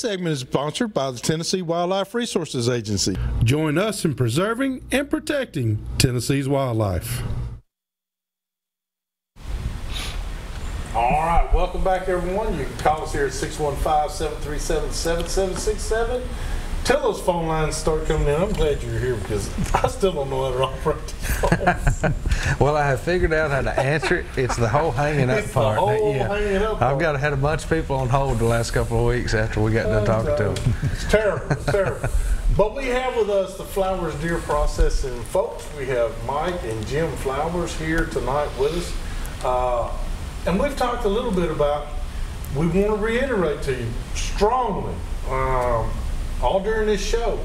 Segment is sponsored by the Tennessee Wildlife Resources Agency. Join us in preserving and protecting Tennessee's wildlife. All right, welcome back, everyone. You can call us here at 615-737-7767. Till those phone lines start coming in, I'm glad you're here because I still don't know how to operate these phones. Well, I have figured out how to answer it. It's the whole hanging up part. Hanging up part. I've got had a bunch of people on hold the last couple of weeks after we got done talking to them. It's terrible. It's terrible. But we have with us the Flowers Deer Processing folks. We have Mike and Jim Flowers here tonight with us. And we've talked a little bit about, we want to reiterate to you strongly, all during this show,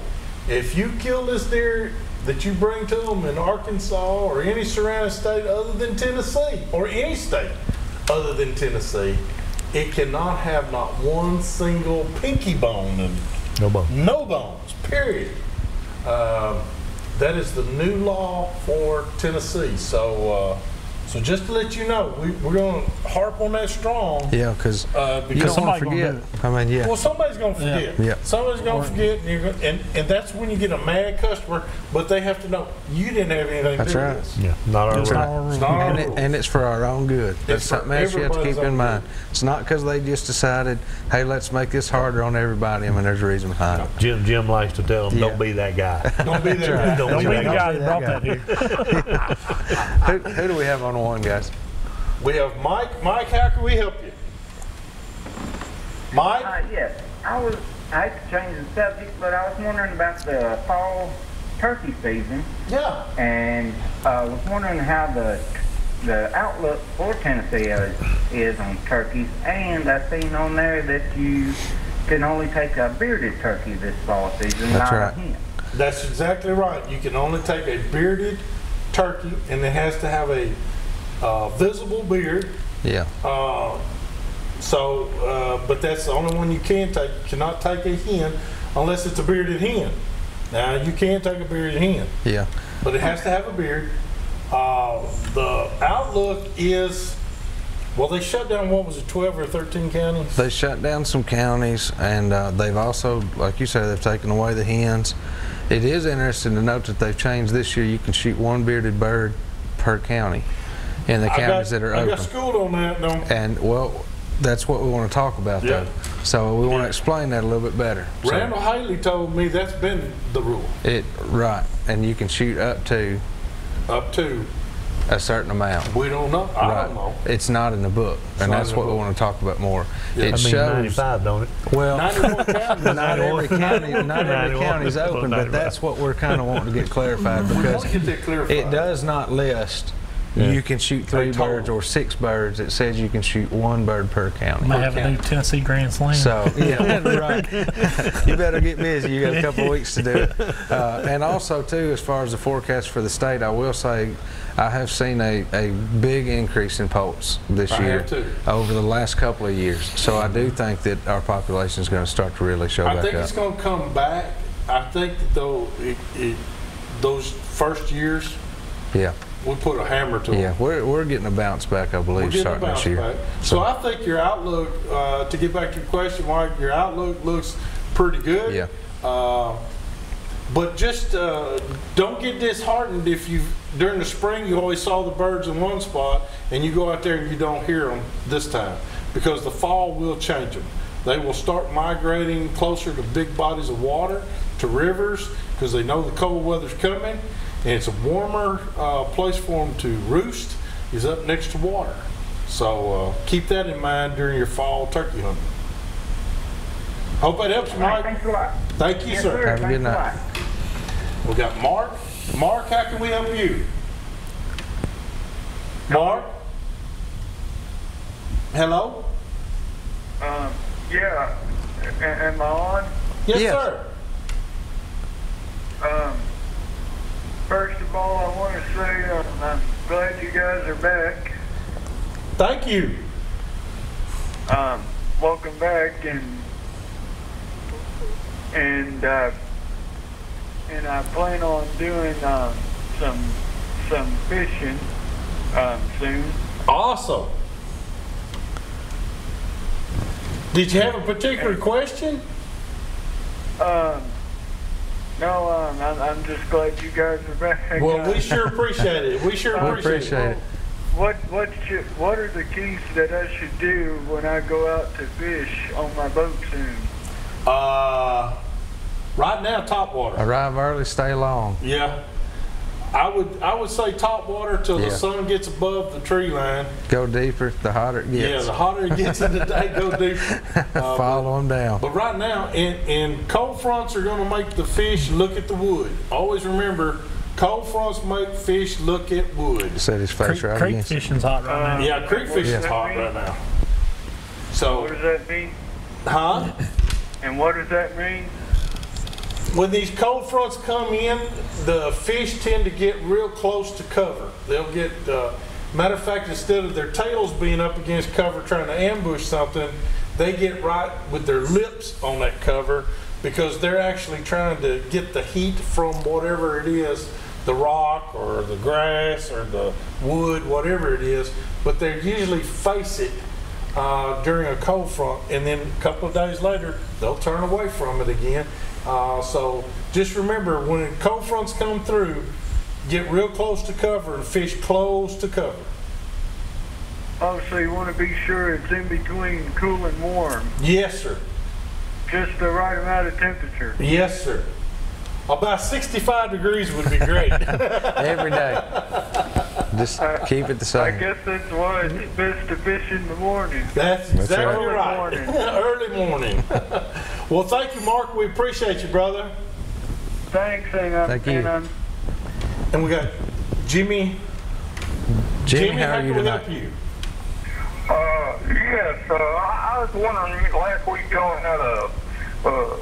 if you kill this deer that you bring to them in Arkansas or any surrounding state other than Tennessee, or any state other than Tennessee, it cannot have not one single pinky bone in it. No bones. No bones, period. That is the new law for Tennessee. So just to let you know, we're going to harp on that strong. Yeah, because you don't want to forget. I mean, yeah. Well, somebody's going to forget. Yeah. Somebody's going to forget, and that's when you get a mad customer. But they have to know you didn't have anything to do with this. Yeah, not our rule. It's not our rule. And it's for our own good. That's something else you have to keep in mind. It's not because they just decided, hey, let's make this harder on everybody. I mean, there's a reason behind it. Jim likes to tell them, don't be that guy. Don't be that guy. Don't be the guy that brought that here. Who do we have on one, guys? We have Mike. Mike, how can we help you? Mike? Yes. I hate to change the subject, but I was wondering about the fall turkey season. Yeah. And I was wondering how the outlook for Tennessee is on turkeys. And I seen on there that you can only take a bearded turkey this fall season, That's not right. a hen. That's exactly right. You can only take a bearded turkey, and it has to have a visible beard. Yeah. But that's the only one you can take. You cannot take a hen unless it's a bearded hen. Now, you can take a bearded hen. Yeah. But it has to have a beard. The outlook is, well, they shut down, what was it, 12 or 13 counties? They shut down some counties, and they've also, like you said, they've taken away the hens. It is interesting to note that they've changed this year. You can shoot one bearded bird per county in the counties that are open. I got schooled on that, though. And, well, that's what we want to talk about, though. So we want to explain that a little bit better. Randall Haley told me that's been the rule. Right, and you can shoot up to a certain amount. We don't know. I don't know. It's not in the book, and that's what we want to talk about more. Yeah. It shows 95, don't it? Well, 91 counties. not every county's open, but that's what we're kind of wanting to get clarified, because Get that clarified. it does not list. You can shoot 3 birds or 6 birds. It says you can shoot 1 bird per county. Might have a new Tennessee Grand Slam. So, yeah, right. You better get busy. You got a couple of weeks to do it. And also, too, as far as the forecast for the state, I will say I have seen a big increase in poults this year over the last couple of years. So I do think that our population is going to start to really show back up. I think it's going to come back. I think that though those first years, we put a hammer to them. Yeah, we're getting a bounce back, I believe, starting this year. So I think your outlook, to get back to your question, Mark, your outlook looks pretty good. Yeah. But just don't get disheartened if during the spring you always saw the birds in one spot and you go out there and you don't hear them this time, because the fall will change them. They will start migrating closer to big bodies of water, to rivers, because they know the cold weather's coming. And it's a warmer place for them to roost is up next to water. So keep that in mind during your fall turkey hunting. Hope that helps you, Mike. Thanks a lot. Thank you, sir. Have a good night. We got Mark. Mark, how can we help you? Mark? Hello? Yeah. Am I on? Yes, sir. First of all, I want to say I'm glad you guys are back. Thank you. Welcome back, and I plan on doing some fishing soon. Awesome. Did you have a particular question? No, I'm just glad you guys are back. Well, we sure appreciate it. We sure appreciate it. What are the keys that I should do when I go out to fish on my boat soon? Right now, top water. Arrive early, stay long. Yeah. I would say top water till the sun gets above the tree line. Go deeper, the hotter it gets. Yeah, the hotter it gets in the day, go deeper. Follow them down. But right now, and cold fronts are going to make the fish look at the wood. Always remember, cold fronts make fish look at wood. Set his face right Creek against it. fishing's hot right now. Yeah, creek fishing's hot right now. So, What does that mean? huh? And what does that mean? When these cold fronts come in, the fish tend to get real close to cover. They'll get, matter of fact, instead of their tails being up against cover trying to ambush something, they get right with their lips on that cover because they're actually trying to get the heat from whatever it is, the rock or the grass or the wood, whatever it is, but they usually face it during a cold front, and then a couple of days later, they'll turn away from it again. So just remember, when cold fronts come through, get real close to cover and fish close to cover. Oh, so you want to be sure it's in between cool and warm. Yes, sir. Just the right amount of temperature. Yes, sir. About 65 degrees would be great. Every day. Just keep it the I same. guess that's why it's best to fish in the morning. That's exactly Early right. morning. Early morning. Well, thank you, Mark. We appreciate you, brother. Thanks, Thank you. And we got Jimmy. Jimmy, how are can you we tonight? help you? Yes, I was wondering, last week y'all had a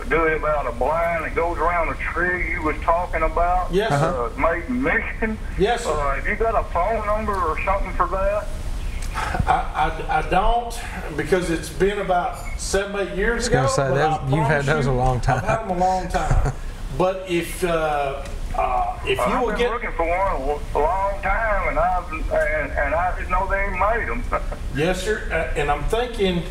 do it about a blind that goes around a tree you was talking about. Yes, sir. Made in Michigan. Yes, sir. Have you got a phone number or something for that? I don't, because it's been about 7, 8 years ago. I was gonna say, but I you've had promise those you, a long time. I've had them a long time. But if you I've will been get, looking for one a long time, and I didn't know they made them. yes, sir. And I'm thinking,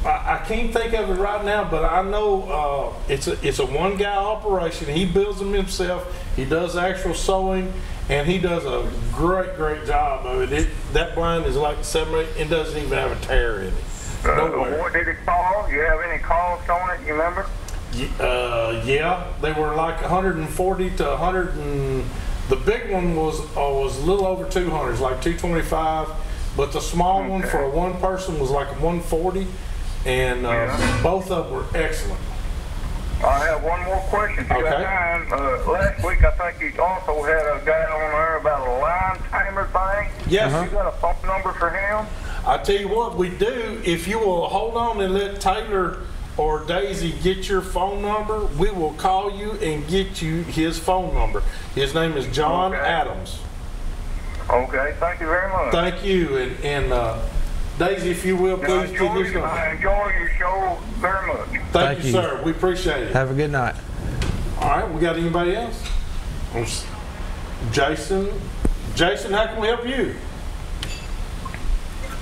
I can't think of it right now, but I know it's a one-guy operation. He builds them himself. He does actual sewing, and he does a great job of it. That blind is like 7, 8. It doesn't even have a tear in it. Nowhere. What did it cost? You have any cost on it? You remember? Yeah, they were like 140 to 100, and the big one was a little over 200, it's like 225. But the small one for a one person was like 140, and both of them were excellent. I have one more question. If you got time. Last week, I think you also had a guy on there about a line tamer thing. Yes. You got a phone number for him? I tell you what, we do. If you will hold on and let Taylor or Daisy get your phone number, we will call you and get you his phone number. His name is John Adams. Okay, thank you very much. Thank you, and Daisy, if you will, please give his number. I enjoy your show very much. Thank you, sir. We appreciate it. Have a good night. All right, we got anybody else? Jason, how can we help you?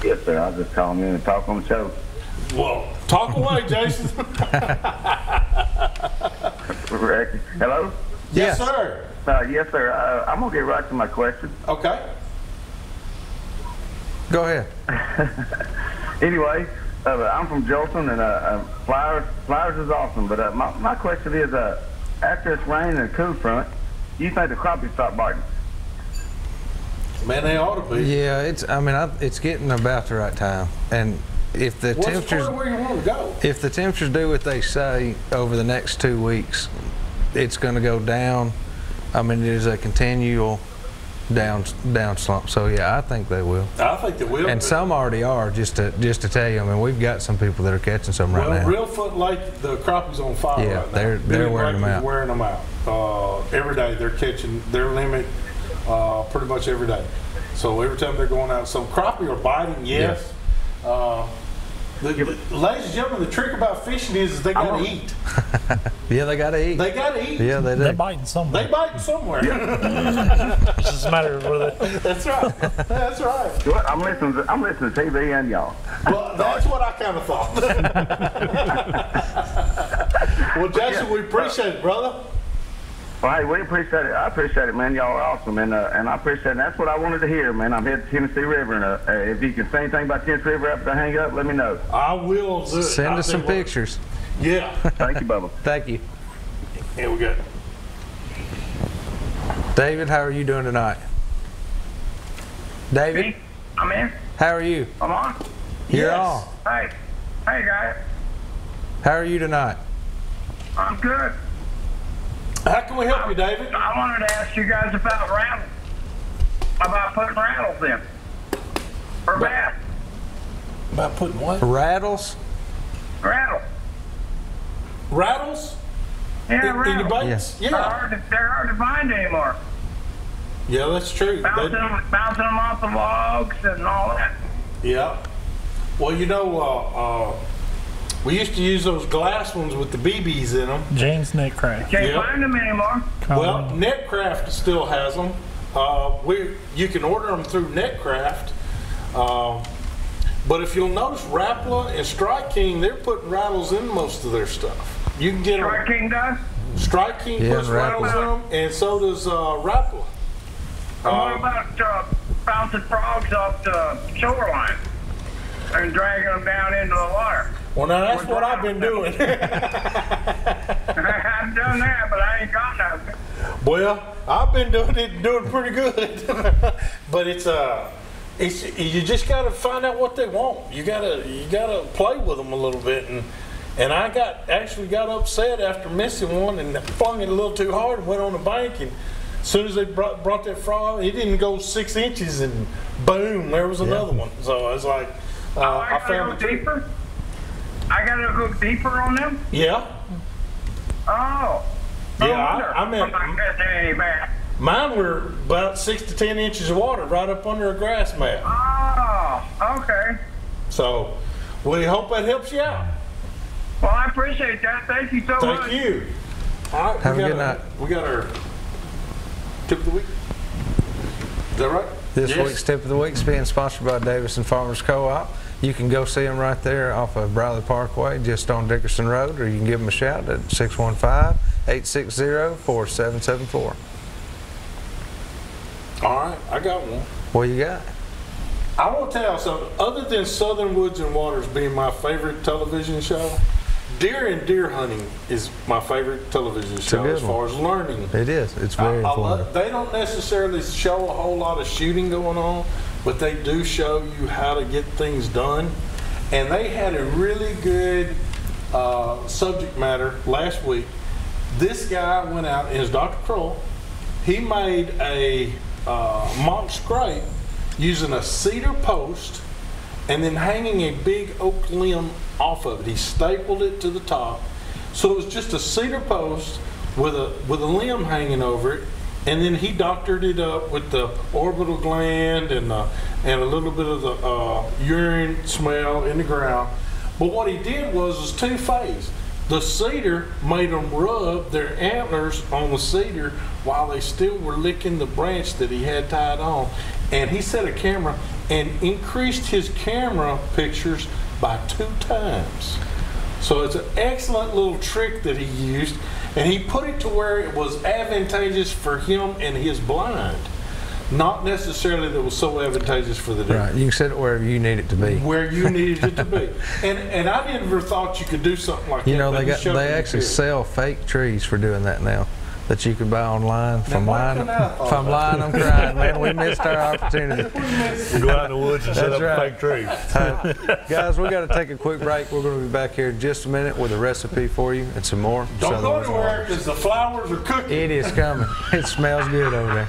Yes, sir. I was just calling in and talk on the show. Well, talk away, Jason. Hello? Yes, sir. Yes, sir. I'm going to get right to my question. Okay. Go ahead. Anyway, I'm from Jolson, and flowers is awesome. But my question is, after it's raining and cool front, do you think the crappie stop biting? Man, they ought to be. Yeah, it's getting about the right time, and if the temperatures where you want to go? If the temperatures do what they say over the next 2 weeks, it's going to go down. I mean, it is a continual down slump. So yeah, I think they will. I think they will. And some already are. Just to tell you, I mean, we've got some people that are catching some right now. Real Foot Lake, the crappie's on fire Yeah, right now. they're wearing them out. Wearing them out. Every day they're catching their limit pretty much every day. So every time they're going out, so crappie are biting, yes. Yeah. Ladies and gentlemen, the trick about fishing is they got to eat. Yeah, they got to eat. They got to eat. Yeah, they do. They're biting somewhere. They biting somewhere. It's just a matter of where they... That's right. That's right. Well, I'm listening to TV and y'all. Well, that's what I kind of thought. Well, Jason, we appreciate it, brother. Well, hey, we appreciate it. I appreciate it, man. Y'all are awesome, and I appreciate it. And that's what I wanted to hear, man. I'm headed to Tennessee River, and if you can say anything about Tennessee River after I hang up, let me know. I will do it. Send us some pictures. Yeah. Thank you, Bubba. Thank you. Here we go. David, how are you doing tonight? David, Me? I'm in. how are you? I'm on. You're Yes. on. Hey. Hey, guys. How are you tonight? I'm good. How can we help you, David? I wanted to ask you guys about rattles. About putting rattles in. For bass. About putting what? Rattles? Rattles. Rattles? Yeah, In your rattles. baits? They're Yeah. hard to find anymore. Yeah, that's true. Bouncing them off the logs and all that. Yeah. Well, you know, we used to use those glass ones with the BBs in them. James Netcraft. Can't Yep. find them anymore. Well, Netcraft still has them. You can order them through Netcraft. But if you'll notice, Rapala and Strike King, they're putting rattles in most of their stuff. You can get Strike them. King does? Strike King Yeah, puts and rattles in them, and so does Rapala. What about bouncing frogs off the shoreline and dragging them down into the water? Well, now that's what I've been doing. I've done that, but I ain't got nothing. Well, I've been doing it, doing pretty good. But it's you just got to find out what they want. You gotta play with them a little bit, and I actually got upset after missing one and flung it a little too hard and went on the bank, and as soon as they brought that frog, it didn't go 6 inches, and boom, there was another one. So it's like I found gotta go deeper. I gotta go deeper on them. Yeah. Oh. Yeah, I meant I'm not missing any bass. mine were about 6 to 10 inches of water right up under a grass mat. Oh, okay. So we hope that helps you out. Well, I appreciate that. Thank you so much. Thank you. All right, Have a good night. We got our tip of the week. Is that right? This Yes. week's Tip of the Week is being sponsored by Davison Farmers Co-op. You can go see them right there off of Briley Parkway, just on Dickerson Road, or you can give them a shout at 615-860-4774. All right, I got one. What you got? I want to tell you something. Other than Southern Woods and Waters being my favorite television show, Deer and Deer Hunting is my favorite television show good as far as learning. It is. It's very informative. They don't necessarily show a whole lot of shooting going on, but they do show you how to get things done. And they had a really good subject matter last week. This guy went out, and it's Dr. Kroll. He made a mock scrape using a cedar post and then hanging a big oak limb off of it. He stapled it to the top. So it was just a cedar post with a limb hanging over it, and then he doctored it up with the orbital gland and a little bit of the urine smell in the ground. But what he did was two-phase. The cedar made them rub their antlers on the cedar while they still were licking the branch that he had tied on. And he set a camera and increased his camera pictures by 2 times. So it's an excellent little trick that he used, and he put it to where it was advantageous for him and his blind. Not necessarily that it was so advantageous for the deer. Right, you can set it wherever you need it to be. Where you needed it to be. And I never thought you could do something like You that. know, but he showed me they the actually picture. sell fake trees for doing that now, that you can buy online. If I'm why lying, couldn't I have thought if I'm lying, I'm crying, man. We missed our opportunity. Go out in the woods and set That's up right. a fake tree. Guys, we got to take a quick break. We're going to be back here in just a minute with a recipe for you and some more. Don't Southern go Woods and anywhere Waters. because the flowers are cooking. It is coming. It smells good over there.